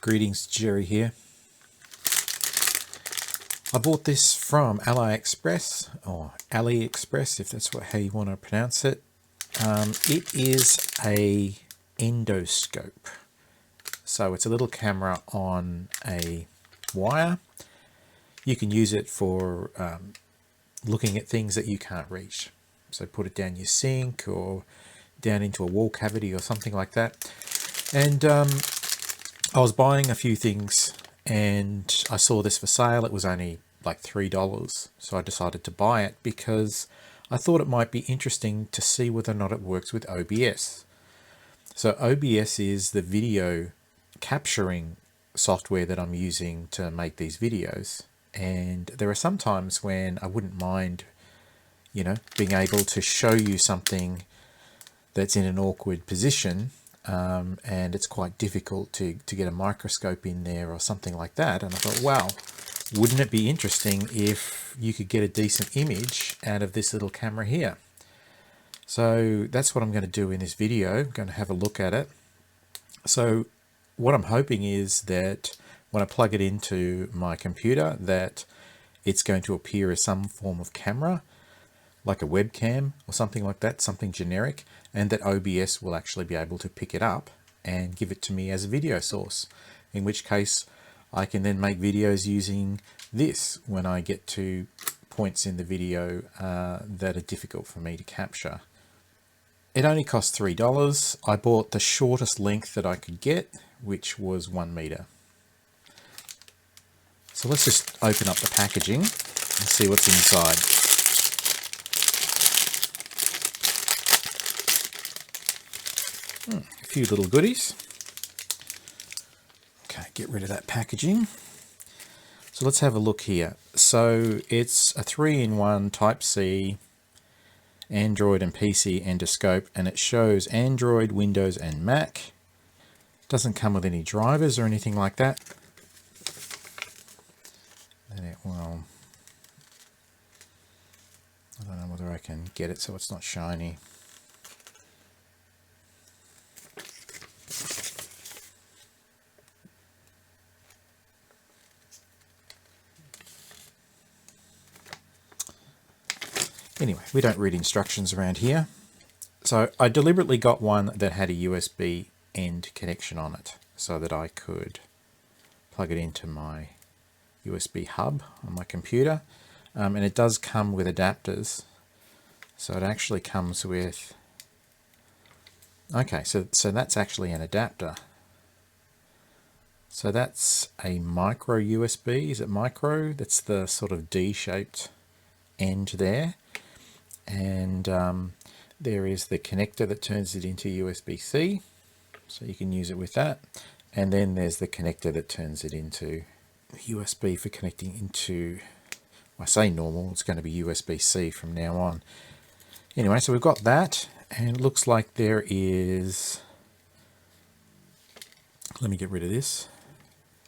Greetings, Jerry here. I bought this from AliExpress, or AliExpress if that's how you want to pronounce it. It is a endoscope. So it's a little camera on a wire. You can use it for looking at things that you can't reach. So put it down your sink or down into a wall cavity or something like that. And I was buying a few things and I saw this for sale. It was only like $3. So I decided to buy it because I thought it might be interesting to see whether or not it works with OBS. So OBS is the video capturing software that I'm using to make these videos. And there are some times when I wouldn't mind, being able to show you something that's in an awkward position. And it's quite difficult to get a microscope in there or something like that. And I thought, wow, wouldn't it be interesting if you could get a decent image out of this little camera here? So that's what I'm going to do in this video. I'm going to have a look at it. So what I'm hoping is that when I plug it into my computer, that it's going to appear as some form of camera, like a webcam or something like that, something generic, and that OBS will actually be able to pick it up and give it to me as a video source, in which case I can then make videos using this when I get to points in the video that are difficult for me to capture. It only cost $3. I bought the shortest length that I could get, which was 1 meter. So let's just open up the packaging and see what's inside. A few little goodies. Okay, get rid of that packaging. So let's have a look here. So it's a 3-in-1 Type-C Android and PC endoscope, and it shows Android, Windows and Mac. Doesn't come with any drivers or anything like that. And it will, I don't know whether I can get it so it's not shiny. Anyway, we don't read instructions around here. So I deliberately got one that had a USB end connection on it so that I could plug it into my USB hub on my computer. And it does come with adapters. So it actually comes with, okay, so that's actually an adapter. So that's a micro USB, is it micro? That's the sort of D-shaped end there. And there is the connector that turns it into USB-C, so you can use it with that. And then there's the connector that turns it into USB for connecting into, I say normal, it's going to be USB-C from now on. Anyway, so we've got that, and it looks like there is, let me get rid of this.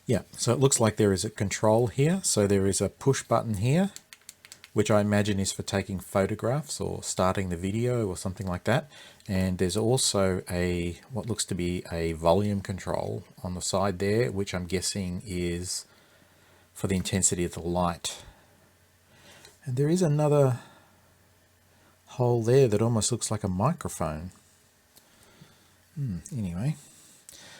Yeah, so it looks like there is a control here. So there is a push button here, which I imagine is for taking photographs or starting the video or something like that. And there's also what looks to be a volume control on the side there, which I'm guessing is for the intensity of the light. And there is another hole there that almost looks like a microphone. Anyway,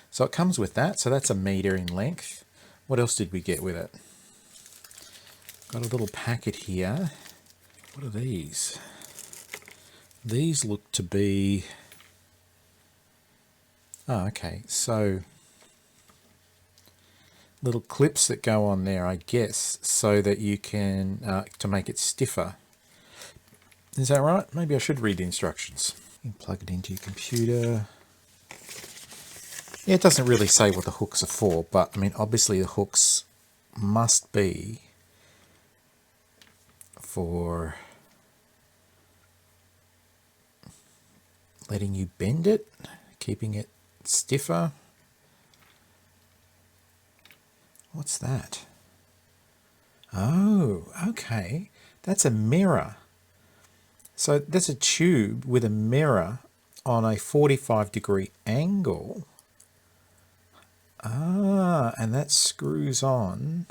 so it comes with that. So that's 1 meter in length. What else did we get with it? Got a little packet here. What are these? These look to be, oh, okay, so little clips that go on there, I guess, so that you can, to make it stiffer. Is that right? Maybe I should read the instructions. You can plug it into your computer. Yeah, it doesn't really say what the hooks are for, but I mean, obviously the hooks must be for letting you bend it, keeping it stiffer. What's that? Oh, okay. That's a mirror. So that's a tube with a mirror on a 45-degree angle. Ah, and that screws on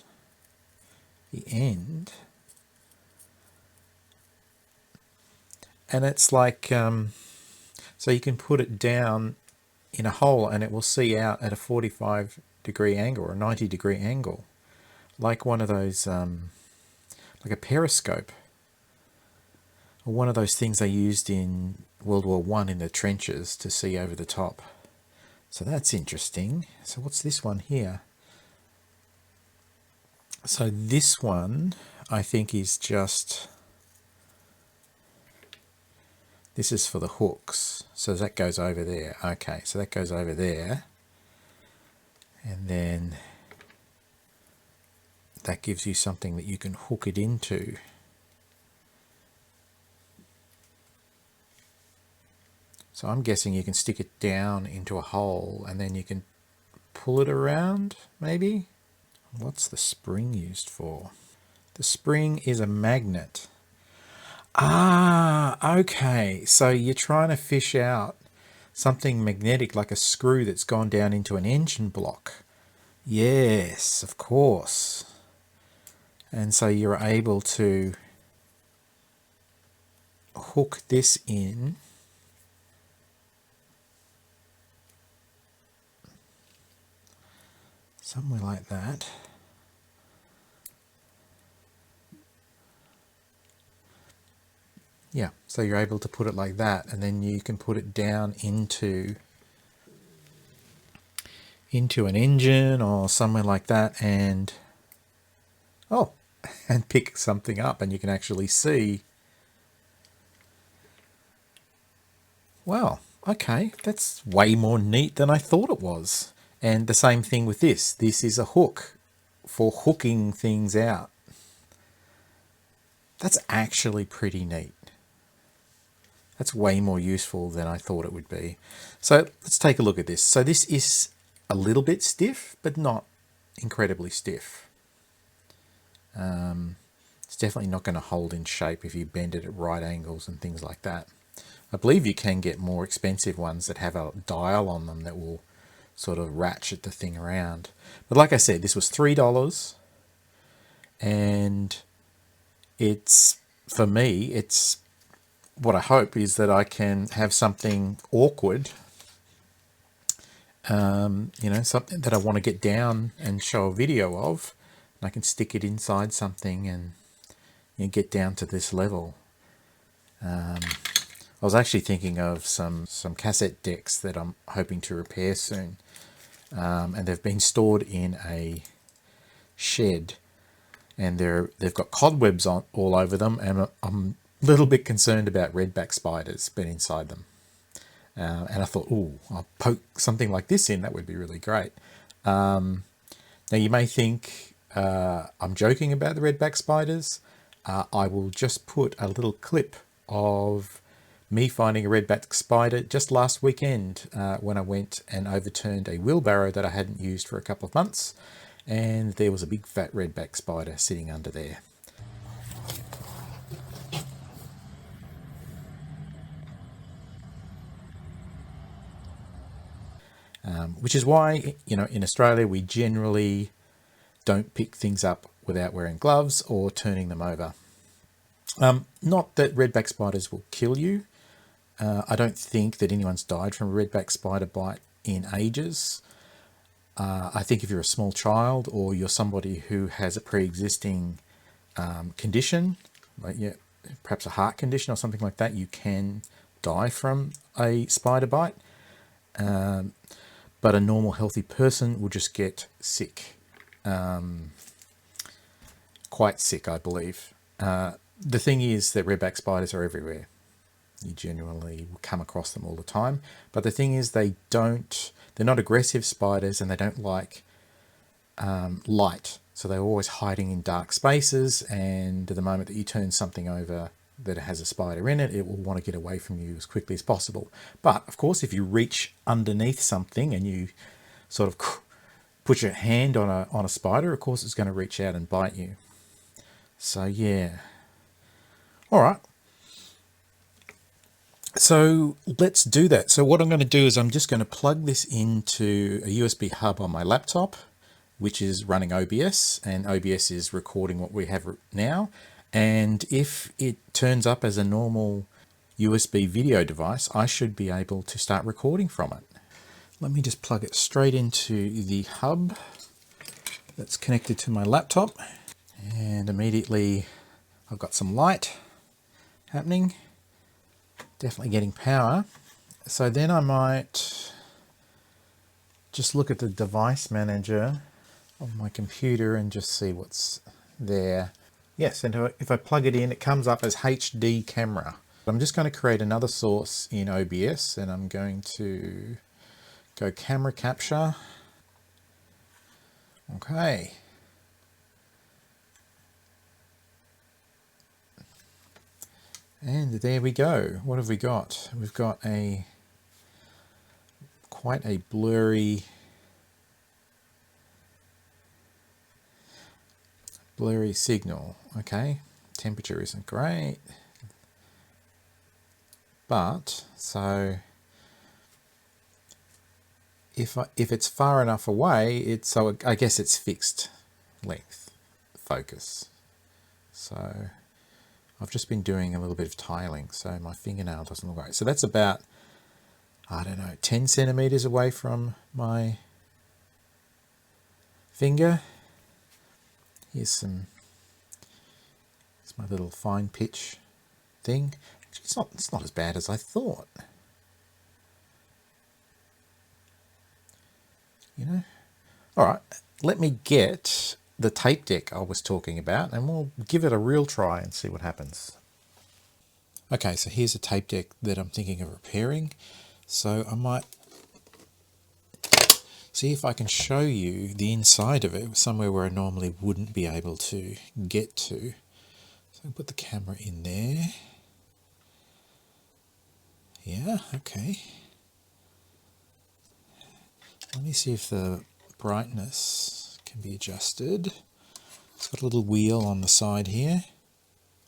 the end. And it's like, so you can put it down in a hole and it will see out at a 45-degree angle or a 90-degree angle. Like one of those, like a periscope. Or one of those things they used in World War I in the trenches to see over the top. So that's interesting. So what's this one here? So this one, I think, is just... This is for the hooks. So that goes over there. Okay, so that goes over there. And then that gives you something that you can hook it into. So I'm guessing you can stick it down into a hole and then you can pull it around, maybe? What's the spring used for? The spring is a magnet. Ah, okay. So you're trying to fish out something magnetic like a screw that's gone down into an engine block. Yes, of course. And so you're able to hook this in. Somewhere like that. Yeah, so you're able to put it like that, and then you can put it down into an engine or somewhere like that, and oh, and pick something up, and you can actually see. Wow, okay, that's way more neat than I thought it was. And the same thing with this. This is a hook for hooking things out. That's actually pretty neat. That's way more useful than I thought it would be. So let's take a look at this. So this is a little bit stiff, but not incredibly stiff. It's definitely not going to hold in shape if you bend it at right angles and things like that. I believe you can get more expensive ones that have a dial on them that will sort of ratchet the thing around. But like I said, this was $3, and it's, for me, it's what I hope is that I can have something awkward, you know, something that I want to get down and show a video of, and I can stick it inside something and, you know, get down to this level. I was actually thinking of some cassette decks that I'm hoping to repair soon, and they've been stored in a shed, and they've got cobwebs on all over them, and I'm a little bit concerned about redback spiders being inside them. And I thought, oh, I'll poke something like this in. That would be really great. Now you may think I'm joking about the redback spiders. I will just put a little clip of me finding a redback spider just last weekend when I went and overturned a wheelbarrow that I hadn't used for a couple of months. And there was a big fat redback spider sitting under there. Which is why, you know, in Australia, we generally don't pick things up without wearing gloves or turning them over. Not that redback spiders will kill you. I don't think that anyone's died from a redback spider bite in ages. I think if you're a small child or you're somebody who has a pre-existing condition, like perhaps a heart condition or something like that, you can die from a spider bite. But a normal healthy person will just get sick, quite sick, I believe. The thing is that redback spiders are everywhere. You generally will come across them all the time. But the thing is they're not aggressive spiders, and they don't like light. So they're always hiding in dark spaces, and the moment that you turn something over that has a spider in it, it will want to get away from you as quickly as possible. But of course, if you reach underneath something and you sort of put your hand on a spider, of course it's going to reach out and bite you. So yeah. All right. So let's do that. So what I'm going to do is I'm just going to plug this into a USB hub on my laptop, which is running OBS, and OBS is recording what we have now. And if it turns up as a normal USB video device, I should be able to start recording from it. Let me just plug it straight into the hub that's connected to my laptop. And immediately I've got some light happening, definitely getting power. So then I might just look at the device manager of my computer and just see what's there. Yes, and if I plug it in, it comes up as HD camera. I'm just going to create another source in OBS, and I'm going to go camera capture. Okay. And there we go. What have we got? We've got quite a blurry signal. Okay, temperature isn't great, but so if it's far enough away, I guess it's fixed length focus. So I've just been doing a little bit of tiling, so my fingernail doesn't look right. So that's about, I don't know, 10 centimeters away from my finger. Here's my little fine pitch thing. Actually, it's not as bad as I thought. You know? All right, let me get the tape deck I was talking about, and we'll give it a real try and see what happens. Okay, so here's a tape deck that I'm thinking of repairing. So I might see if I can show you the inside of it, somewhere where I normally wouldn't be able to get to. So I'll put the camera in there. Yeah, okay. Let me see if the brightness can be adjusted. It's got a little wheel on the side here.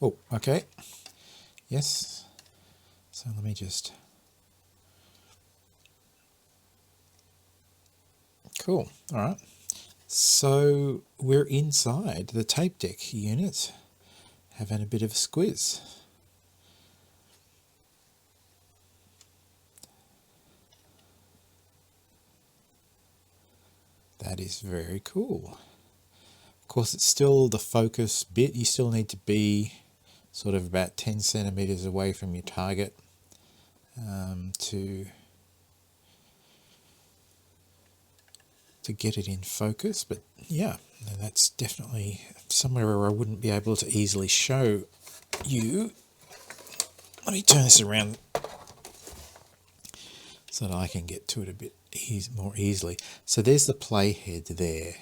Oh, okay. Yes. So let me just... Cool. All right. So we're inside the tape deck unit, having a bit of a squiz. That is very cool. Of course, it's still the focus bit. You still need to be sort of about 10 centimeters away from your target to get it in focus. But yeah, that's definitely somewhere where I wouldn't be able to easily show you. Let me turn this around so that I can get to it a bit more easily. So there's the playhead there.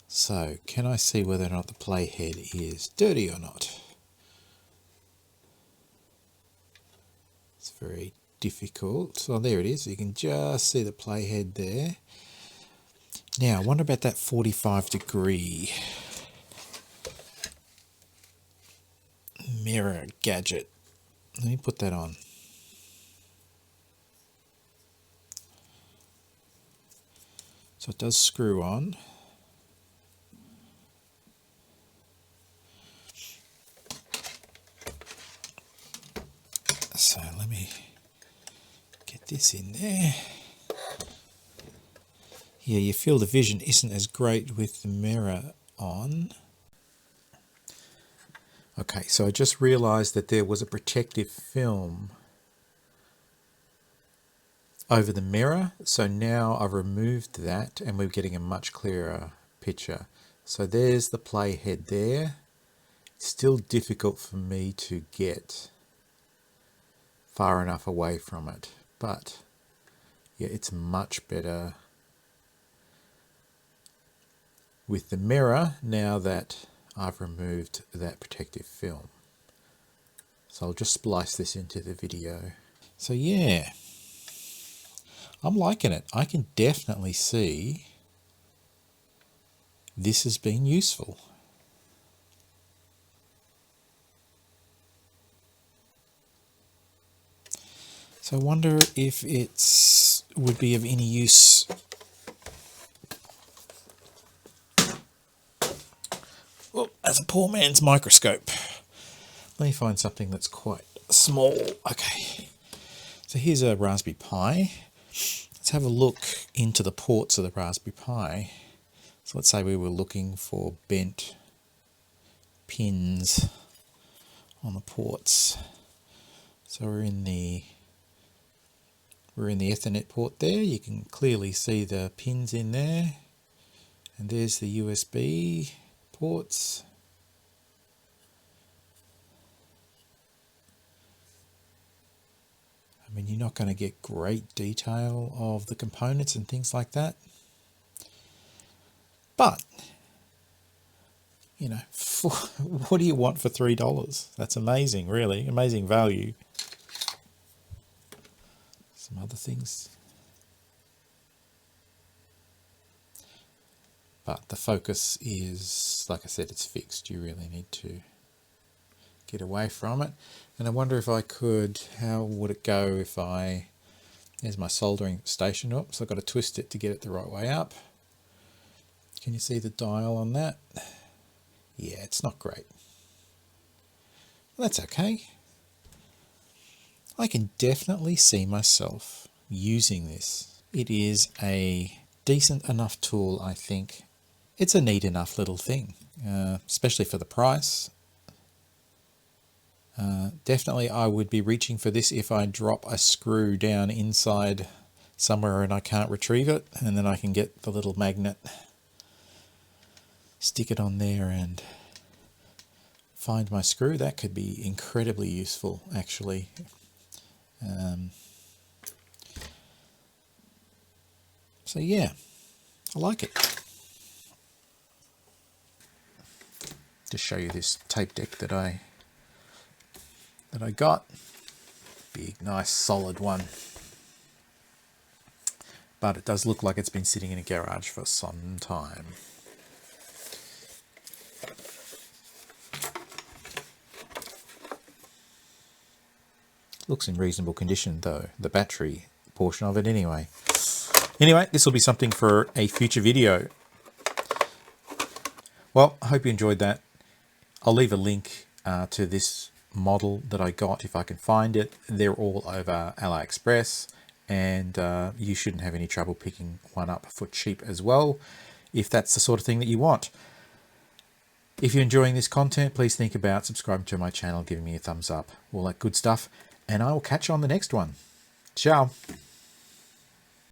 So can I see whether or not the playhead is dirty or not? It's very difficult. So there it is. You can just see the playhead there. Now I wonder about that 45-degree mirror gadget. Let me put that on. So it does screw on. So let me get this in there. Yeah, you feel the vision isn't as great with the mirror on. Okay, so I just realized that there was a protective film over the mirror. So now I've removed that and we're getting a much clearer picture. So there's the playhead there. It's still difficult for me to get far enough away from it, but yeah, it's much better with the mirror now that I've removed that protective film. So I'll just splice this into the video. So yeah, I'm liking it. I can definitely see this has been useful. So I wonder if it's would be of any use. Well, as a poor man's microscope. Let me find something that's quite small. Okay. So here's a Raspberry Pi. Let's have a look into the ports of the Raspberry Pi. So let's say we were looking for bent pins on the ports. So we're in the Ethernet port there. You can clearly see the pins in there. And there's the USB ports. I mean, you're not going to get great detail of the components and things like that. But, you know, what do you want for $3? That's amazing, really. Amazing value. Some other things. But the focus is, like I said, it's fixed. You really need to get away from it. And I wonder if I could, how would it go if there's my soldering station. Oops, I've got to twist it to get it the right way up. Can you see the dial on that? Yeah, it's not great. That's okay. I can definitely see myself using this. It is a decent enough tool, I think. It's a neat enough little thing, especially for the price. Definitely I would be reaching for this if I drop a screw down inside somewhere and I can't retrieve it, and then I can get the little magnet, stick it on there and find my screw. That could be incredibly useful, actually. So yeah, I like it. Just show you this tape deck that I got. Big, nice, solid one. But it does look like it's been sitting in a garage for some time. Looks in reasonable condition though, the battery portion of it anyway. Anyway, this will be something for a future video. Well, I hope you enjoyed that. I'll leave a link to this model that I got if I can find it. They're all over AliExpress, and you shouldn't have any trouble picking one up for cheap as well, if that's the sort of thing that you want. If you're enjoying this content, please think about subscribing to my channel, giving me a thumbs up, all that good stuff, and I will catch you on the next one. Ciao.